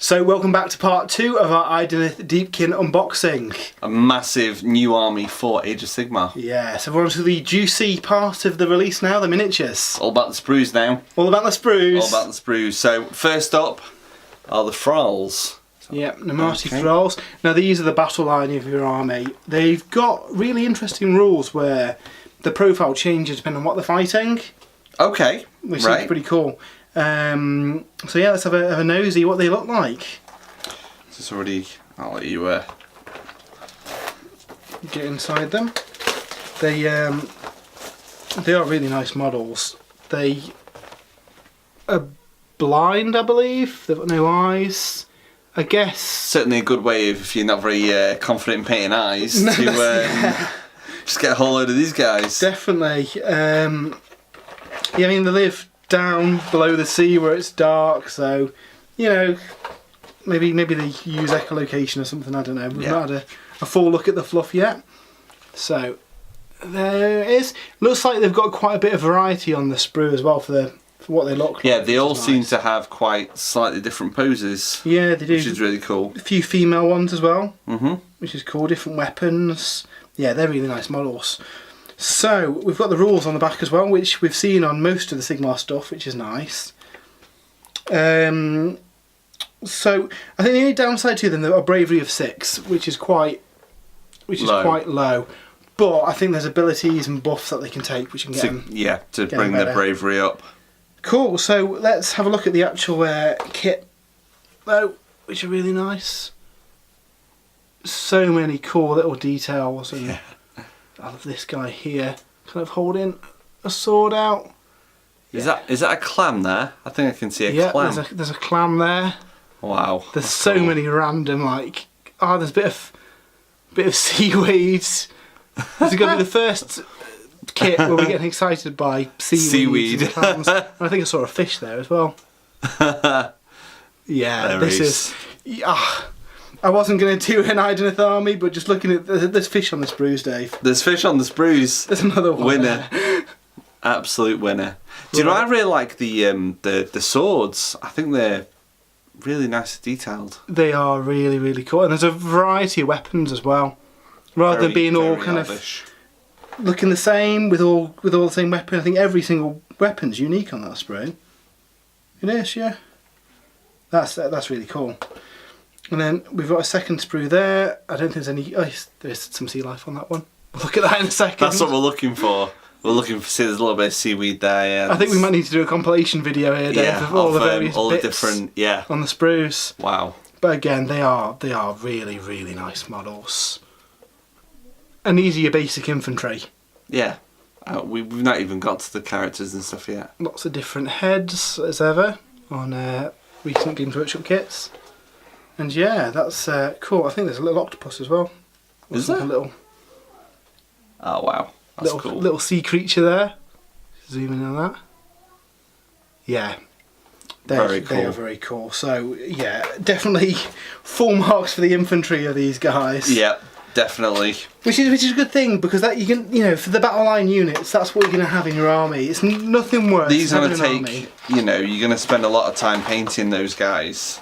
So welcome back to part 2 of our Idoneth Deepkin unboxing. A massive new army for Age of Sigmar. Yeah, so we're on to the juicy part of the release now, the miniatures. All about the sprues now. All about the sprues. All about the sprues. So first up are the Thralls. Yep, Namarti Thralls. Now these are the battle line of your army. They've got really interesting rules where the profile changes depending on what they're fighting. Okay, which is pretty cool. So yeah, let's have a nosy what they look like. It's already, I'll let you get inside them. They are really nice models. They are blind, I believe. They've got no eyes. I guess certainly a good way if you're not very confident in painting eyes to just get a whole load of these guys. Definitely. Yeah, I mean they live down below the sea where it's dark, so you know maybe they use echolocation or something. I don't know. We've not had a full look at the fluff yet. So there it is. Looks like they've got quite a bit of variety on the sprue as well for what they look like. Yeah, they all seem to have quite slightly different poses. Yeah, they do. Which is really cool. A few female ones as well, which is cool. Different weapons. Yeah, they're really nice models. So we've got the rules on the back as well, which we've seen on most of the Sigmar stuff, which is nice. So I think the only downside to them are bravery of 6, which is quite low. But I think there's abilities and buffs that they can take, which can get them. Yeah, to bring their bravery up. Cool. So let's have a look at the actual kit, though, which are really nice. So many cool little details and. Yeah. I love this guy here, kind of holding a sword out. Is that a clam there? I think I can see a clam. Yeah, there's a clam there. Wow. There's so many random there's a bit of seaweed. This is going to be the first kit where we're getting excited by seaweed. And clams. And I think I saw a fish there as well. Yeah, this is. I wasn't going to do an Idoneth army, but just looking at there's fish on the sprues, Dave. There's fish on the sprues. There's another one. Winner. Absolute winner. Do you know, I really like the swords. I think they're really nicely detailed. They are really, really cool. And there's a variety of weapons as well. Rather than being all kind of looking the same with all the same weapon, I think every single weapon's unique on that sprue. It is, yeah. That's really cool. And then we've got a second sprue there. I don't think there's any. Oh, there's some sea life on that one. We'll look at that in a second. That's what we're looking for. We're looking for. See, there's a little bit of seaweed there. Yeah. I think we might need to do a compilation video here, Dave, of all the various bits the different on the sprues. Wow. But again, they are really, really nice models. And these are your basic infantry. Yeah. We've not even got to the characters and stuff yet. Lots of different heads as ever on recent Games Workshop kits. And yeah, that's cool. I think there's a little octopus as well. Is there? A little. Oh wow, that's cool. Little sea creature there. Zoom in on that. Yeah, they are very cool. So yeah, definitely full marks for the infantry of these guys. Yeah, definitely. Which is a good thing because that you can for the battle line units, that's what you're going to have in your army. It's nothing worse. These are going to take you're going to spend a lot of time painting those guys.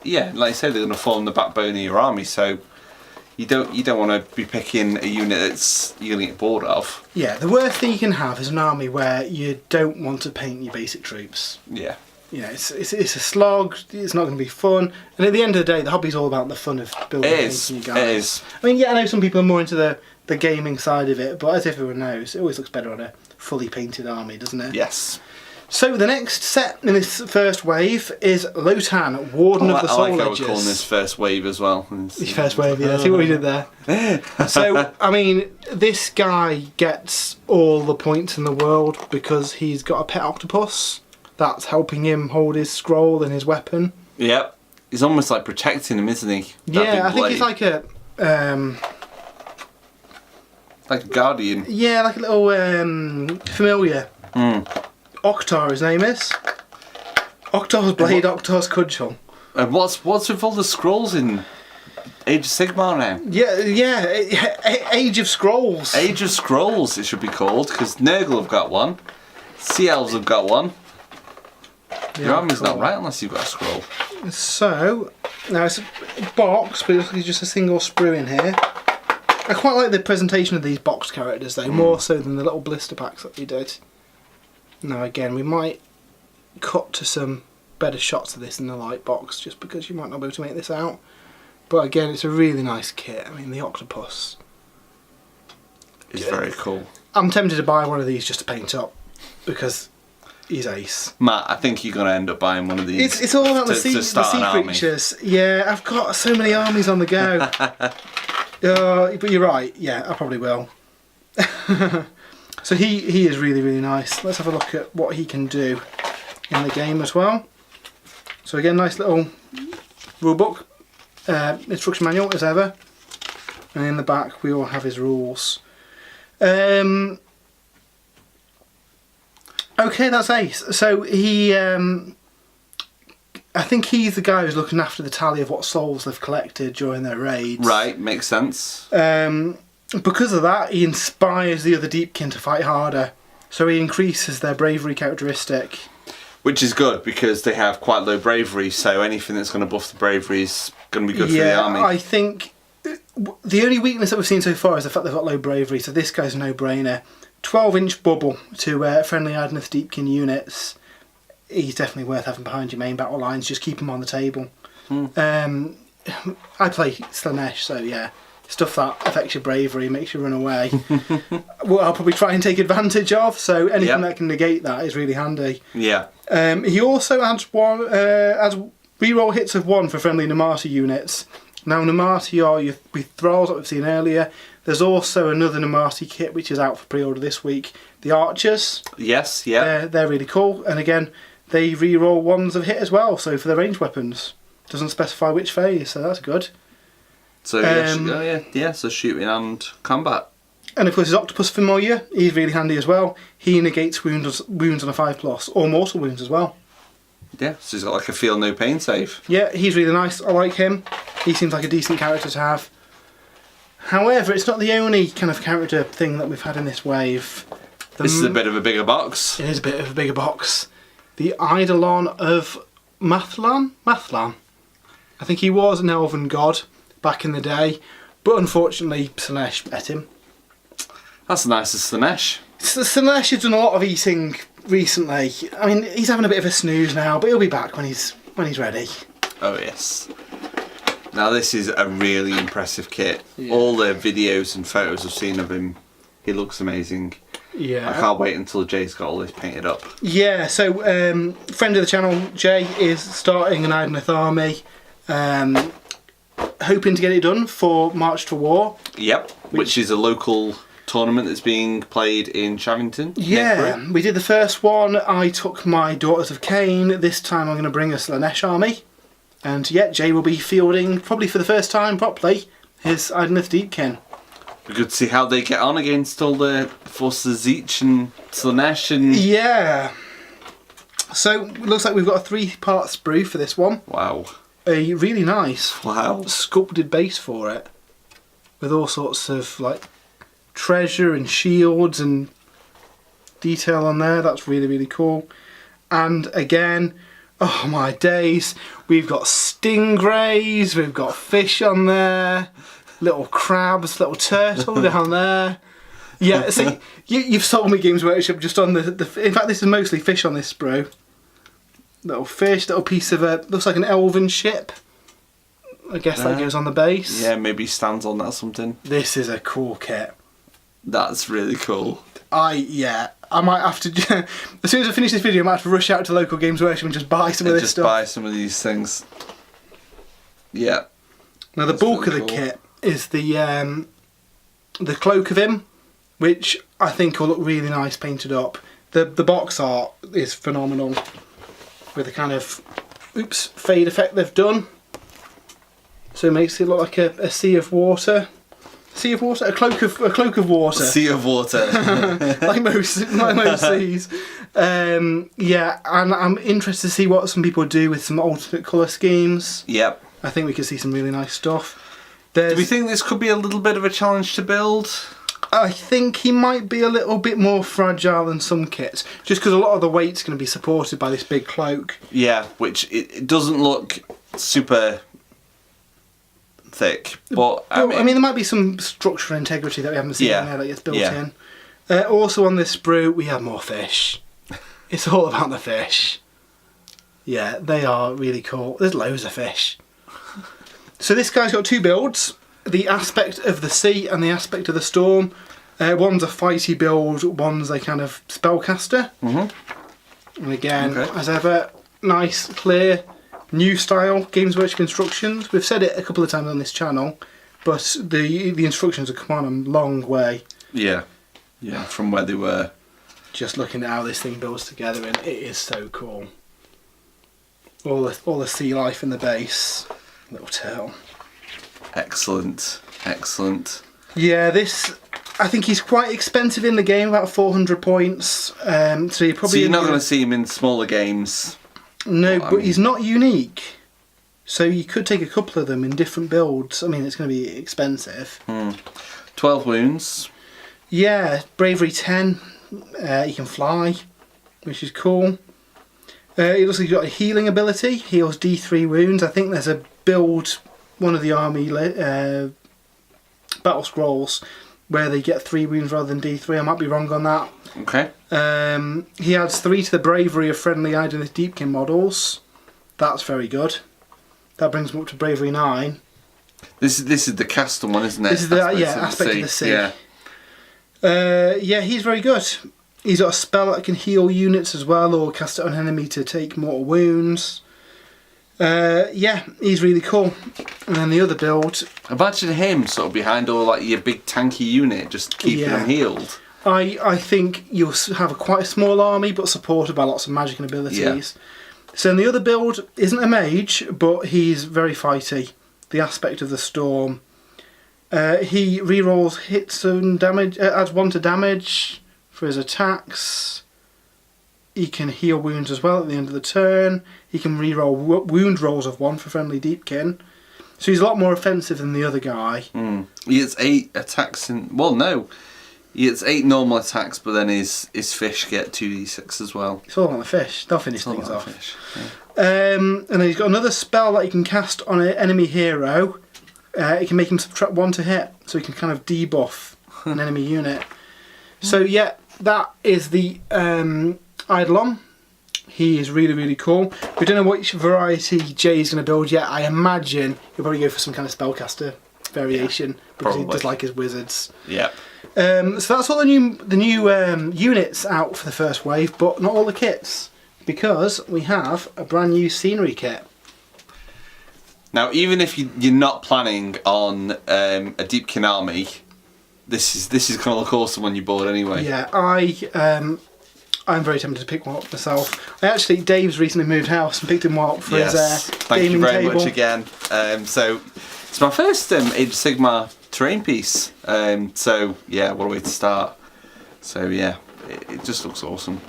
Yeah, like I said, they're going to form the backbone of your army, so you don't want to be picking a unit that's you're going to get bored of. Yeah, the worst thing you can have is an army where you don't want to paint your basic troops. Yeah. It's a slog, it's not going to be fun, and at the end of the day, the hobby's all about the fun of building and painting your guys. It is. I mean, yeah, I know some people are more into the gaming side of it, but as everyone knows, it always looks better on a fully painted army, doesn't it? Yes. So the next set in this first wave is Lotan, Warden of the Soul Edges. I like how we're calling this first wave as well. First wave, yeah. See what we did there. So, I mean, this guy gets all the points in the world because he's got a pet octopus that's helping him hold his scroll and his weapon. Yep. He's almost like protecting him, isn't he? Yeah, I think he's like a... like a guardian. Yeah, like a little familiar. Octar, his name is. Octar's Blade, Octar's Cudgel. And what's with all the scrolls in Age of Sigmar now? Yeah, Age of Scrolls. Age of Scrolls, it should be called, because Nurgle have got one. Sea Elves have got one. Your army's not right unless you've got a scroll. So, now it's a box, but it's just a single sprue in here. I quite like the presentation of these box characters though, more so than the little blister packs that we did. Now again, we might cut to some better shots of this in the light box, just because you might not be able to make this out. But again, it's a really nice kit. I mean, the octopus is very cool. I'm tempted to buy one of these just to paint up, because he's ace. Matt, I think you're going to end up buying one of these. It's all about the sea creatures. Yeah, I've got so many armies on the go. But you're right, yeah, I probably will. So he is really, really nice. Let's have a look at what he can do in the game as well. So again, nice little rulebook, instruction manual as ever. And in the back we all have his rules. Okay, that's ace. So he... I think he's the guy who's looking after the tally of what souls they've collected during their raids. Right, makes sense. Because of that, he inspires the other Deepkin to fight harder. So he increases their bravery characteristic. Which is good, because they have quite low bravery, so anything that's going to buff the bravery is going to be good for the army. I think the only weakness that we've seen so far is the fact they've got low bravery, so this guy's a no-brainer. 12-inch bubble to friendly Idoneth Deepkin units. He's definitely worth having behind your main battle lines. Just keep him on the table. I play Slaanesh, so yeah, stuff that affects your bravery, makes you run away. Well, I'll probably try and take advantage of. So anything that can negate that is really handy. Yeah. He also adds reroll hits of 1 for friendly Namarti units. Now Namarti are with Thralls that we've seen earlier. There's also another Namarti kit which is out for pre-order this week. The Archers. Yes, yeah. They're really cool, and again, they re-roll 1s of hit as well, so for the ranged weapons. Doesn't specify which phase, so that's good. So so shooting and combat. And of course his Octopus Familiar, he's really handy as well. He negates wounds on a 5+, or mortal wounds as well. Yeah, so he's got like a feel no pain save. Yeah, he's really nice, I like him. He seems like a decent character to have. However, it's not the only kind of character thing that we've had in this wave. This is a bit of a bigger box. It is a bit of a bigger box. The Eidolon of Mathlaan? Mathlann. I think he was an elven god back in the day, but unfortunately Slaanesh ate him. That's nice of Slaanesh. Slaanesh has done a lot of eating recently. I mean, he's having a bit of a snooze now, but he'll be back when he's ready. Oh yes. Now this is a really impressive kit. Yeah. All the videos and photos I've seen of him, he looks amazing. Yeah. I can't wait until Jay's got all this painted up. Yeah, so friend of the channel, Jay, is starting an Idoneth army. Hoping to get it done for March to War. Yep, which is a local tournament that's being played in Chavington. Yeah, we did the first one. I took my Daughters of Cain. This time I'm going to bring a Slaanesh army. And yeah, Jay will be fielding, probably for the first time properly, his Idoneth Deepkin. We could see how they get on against all the forces each and Slaanesh and... Yeah. So, it looks like we've got a 3-part sprue for this one. Wow. A really nice sculpted base for it. With all sorts of, like, treasure and shields and detail on there. That's really, really cool. And again, oh my days, we've got stingrays, we've got fish on there, little crabs, little turtle down there. Yeah, see, you've sold me Games Workshop just on the... In fact, this is mostly fish on this sprue. Little fish, little piece of a... Looks like an elven ship. I guess that goes on the base. Yeah, maybe stands on that or something. This is a cool kit. That's really cool. I might have to... As soon as I finish this video, I might have to rush out to local Games Workshop and just buy some of this stuff. Just buy some of these things. Yeah. Now the bulk of the kit is the cloak of him, which I think will look really nice painted up. The box art is phenomenal, with the kind of fade effect they've done. So it makes it look like a sea of water. Sea of water? A cloak of water. Sea of water. like most seas. Yeah, and I'm interested to see what some people do with some alternate colour schemes. Yep. I think we could see some really nice stuff. Do we think this could be a little bit of a challenge to build? I think he might be a little bit more fragile than some kits, just because a lot of the weight's going to be supported by this big cloak. Yeah, which it doesn't look super thick, but I mean, there might be some structural integrity that we haven't seen in there that gets built in. Also on this sprue, we have more fish. It's all about the fish. Yeah, they are really cool. There's loads of fish. So this guy's got two builds. The aspect of the sea and the aspect of the storm. One's a fighty build, one's a kind of spellcaster. And again, as ever, nice, clear, new style Games Workshop instructions. We've said it a couple of times on this channel, but the instructions have come on a long way. Yeah, from where they were. Just looking at how this thing builds together, and it is so cool. All the sea life in the base. Little tail. Excellent. Yeah, this, I think he's quite expensive in the game, about 400 points. So you're not going to see him in smaller games. No, but he's not unique. So you could take a couple of them in different builds. I mean, it's going to be expensive. 12 wounds. Yeah, bravery 10. He can fly, which is cool. He looks like he's got a healing ability. Heals D3 wounds. I think there's a build, one of the army battle scrolls, where they get 3 wounds rather than D3. I might be wrong on that. Okay. He adds 3 to the bravery of friendly Idoneth Deepkin models. That's very good. That brings him up to bravery 9. This is the custom one, isn't it? This is the aspect of the sea. Yeah, he's very good. He's got a spell that can heal units as well, or cast it on an enemy to take mortal wounds. Yeah, he's really cool. And then the other build, imagine him sort of behind all like your big tanky unit, just keeping them healed. I think you'll have quite a small army, but supported by lots of magic and abilities. So in the other build isn't a mage, but he's very fighty. The aspect of the storm. He rerolls hits and damage, adds 1 to damage for his attacks. He can heal wounds as well at the end of the turn. He can reroll wound rolls of 1 for friendly Deepkin. So he's a lot more offensive than the other guy. He gets 8 attacks in... Well, no. He gets 8 normal attacks, but then his fish get 2d6 as well. It's all on the fish. They'll finish things off. And then he's got another spell that he can cast on an enemy hero. It can make him subtract 1 to hit, so he can kind of debuff an enemy unit. So yeah, that is the Eidolon. He is really, really cool. We don't know which variety Jay is going to build yet. I imagine he'll probably go for some kind of spellcaster variation, because he does like his wizards. Yeah. So that's all the new units out for the first wave, but not all the kits, because we have a brand new scenery kit. Now, even if you're not planning on a Deepkin army, this is going to look awesome on your board anyway. Yeah, I'm very tempted to pick one up myself. Dave's recently moved house and picked him one up for his gaming table. Thank you very much again. So it's my first Age of Sigmar terrain piece. So yeah, what a way to start. So yeah, it just looks awesome.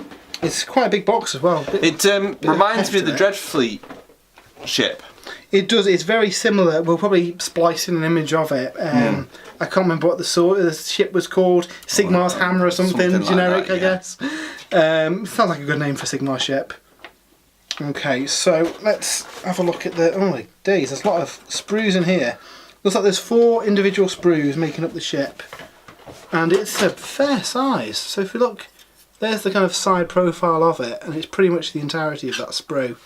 It's quite a big box as well. It reminds me of the Dreadfleet ship. It does. It's very similar. We'll probably splice in an image of it. I can't remember what the ship was called. Sigmar's Hammer or something generic, I guess. Sounds like a good name for a Sigmar ship. Okay, so let's have a look at the... Oh my days, there's a lot of sprues in here. Looks like there's 4 individual sprues making up the ship. And it's a fair size. So if you look, there's the kind of side profile of it, and it's pretty much the entirety of that sprue.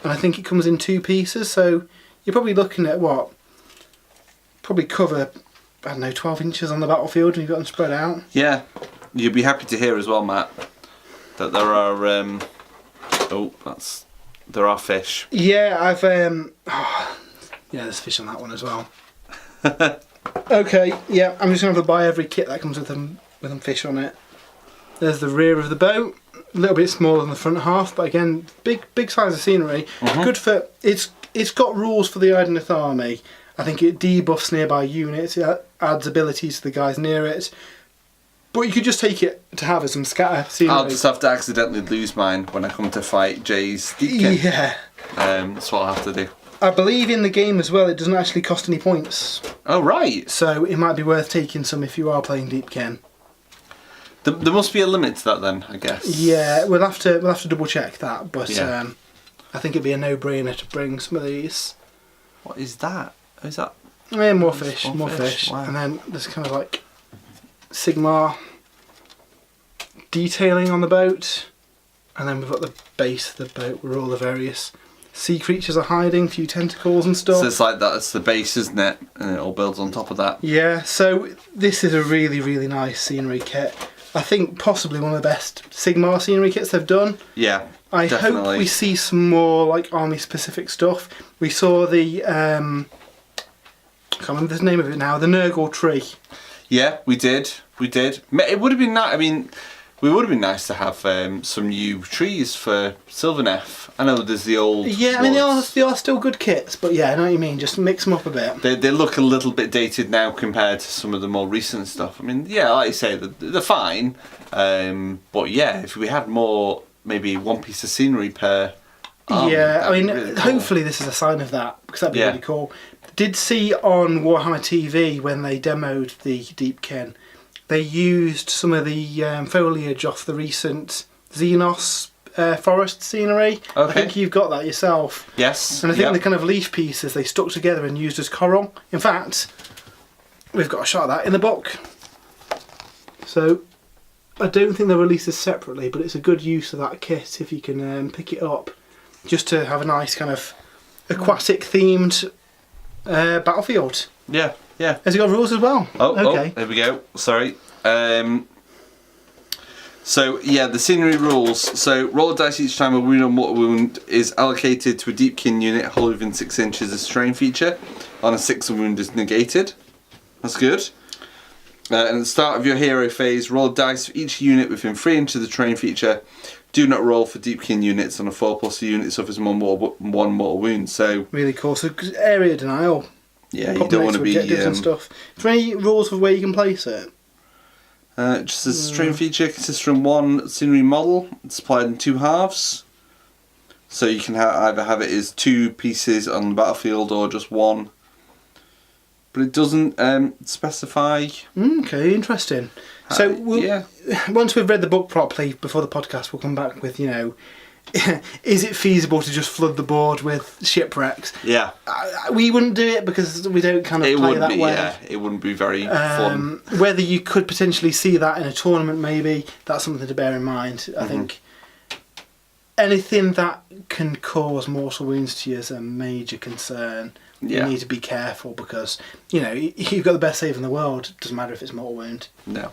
And I think it comes in 2 pieces, so you're probably looking at what? Probably cover, I don't know, 12 inches on the battlefield and you've got them spread out. Yeah, you'd be happy to hear as well, Matt, that there are there are fish. Yeah, I've there's fish on that one as well. Okay, yeah, I'm just going to buy every kit that comes with them fish on it. There's the rear of the boat. A little bit smaller than the front half, but again, big size of scenery. Good for it's got rules for the Idoneth army. I think it debuffs nearby units. It adds abilities to the guys near it. But you could just take it to have as some scatter scenery. I'll just have to accidentally lose mine when I come to fight Jay's Deepkin. Yeah. That's what I'll have to do. I believe in the game as well, it doesn't actually cost any points. Oh, right. So it might be worth taking some if you are playing Deepkin. There must be a limit to that then, I guess. Yeah, we'll have to double check that, but Yeah. I think it'd be a no-brainer to bring some of these. What is that? Is that... Yeah, more fish. Wow. And then there's kind of like Sigmar detailing on the boat. And then we've got the base of the boat where all the various sea creatures are hiding, a few tentacles and stuff. So it's like that's the base, isn't it? And it all builds on top of that. Yeah, so this is a really, really nice scenery kit. I think possibly one of the best Sigmar scenery kits they've done. Yeah, I definitely. hope we see some more like army specific stuff. We saw the I can't remember the name of it now, the Nurgle tree. Yeah, we did. It would have been nice. I mean, we would have been nice to have some new trees for Sylvaneth. I know there's the old. Yeah, I mean they are still good kits, but yeah, I know what you mean. Just mix them up a bit. They look a little bit dated now compared to some of the more recent stuff. I mean, yeah, like you say, they're fine. But yeah, if we had more, maybe one piece of scenery per. Yeah, I mean, really cool. hopefully this is a sign of that because that'd be Yeah. really cool. Did see on Warhammer TV when they demoed the Deepkin, they used some of the foliage off the recent Xenos forest scenery. I Okay. think you've got that yourself. Yes. And I think yep. the kind of leaf pieces they stuck together and used as coral. In fact, we've got a shot of that in the book. So I don't think they're released this separately, but it's a good use of that kit if you can pick it up, just to have a nice kind of aquatic themed battlefield. Yeah. Has it got rules as well? Oh, okay. there we go. Sorry. So yeah, the scenery rules. So roll a dice each time a wound or mortal wound is allocated to a Deepkin unit wholly within 6 inches as a terrain feature. On a 6, a wound is negated. That's good. And at the start of your hero phase, roll a dice for each unit within 3 inches of the terrain feature. Do not roll for Deepkin units. On a 4+, the unit suffers one mortal wound. So Really cool. So area denial. yeah, you Pop don't next want to be objectives and stuff. Is there any rules for where you can place it? just as a terrain feature consists from one scenery model. It's supplied in 2 halves. So you can either have it as 2 pieces on the battlefield or just 1. But it doesn't specify. Okay, interesting. So yeah. once we've read the book properly before the podcast, we'll come back with, is it feasible to just flood the board with shipwrecks? Yeah. We wouldn't do it because we don't kind of It play wouldn't that be. way. Yeah, it wouldn't be very fun. Whether you could potentially see that in a tournament, maybe that's something to bear in mind. I think anything that can cause mortal wounds to you is a major concern. Yeah. You need to be careful because you've got the best save in the world. It doesn't matter if it's mortal wound. No.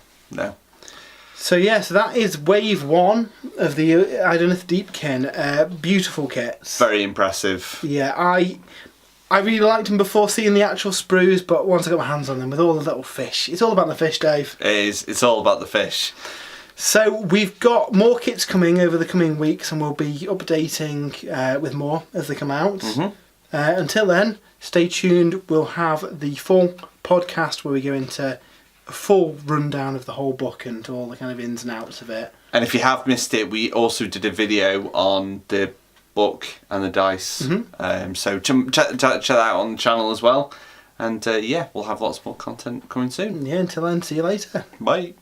So so that is wave 1 of the Idoneth Deepkin. Beautiful kits. Very impressive. Yeah, I really liked them before seeing the actual sprues, but once I got my hands on them with all the little fish, it's all about the fish, Dave. It is. It's all about the fish. So we've got more kits coming over the coming weeks, and we'll be updating with more as they come out. Until then, stay tuned. We'll have the full podcast where we go into a full rundown of the whole book and all the kind of ins and outs of it. And if you have missed it, we also did a video on the book and the dice. So check that out on the channel as well. And we'll have lots more content coming soon. Yeah, until then, see you later. Bye.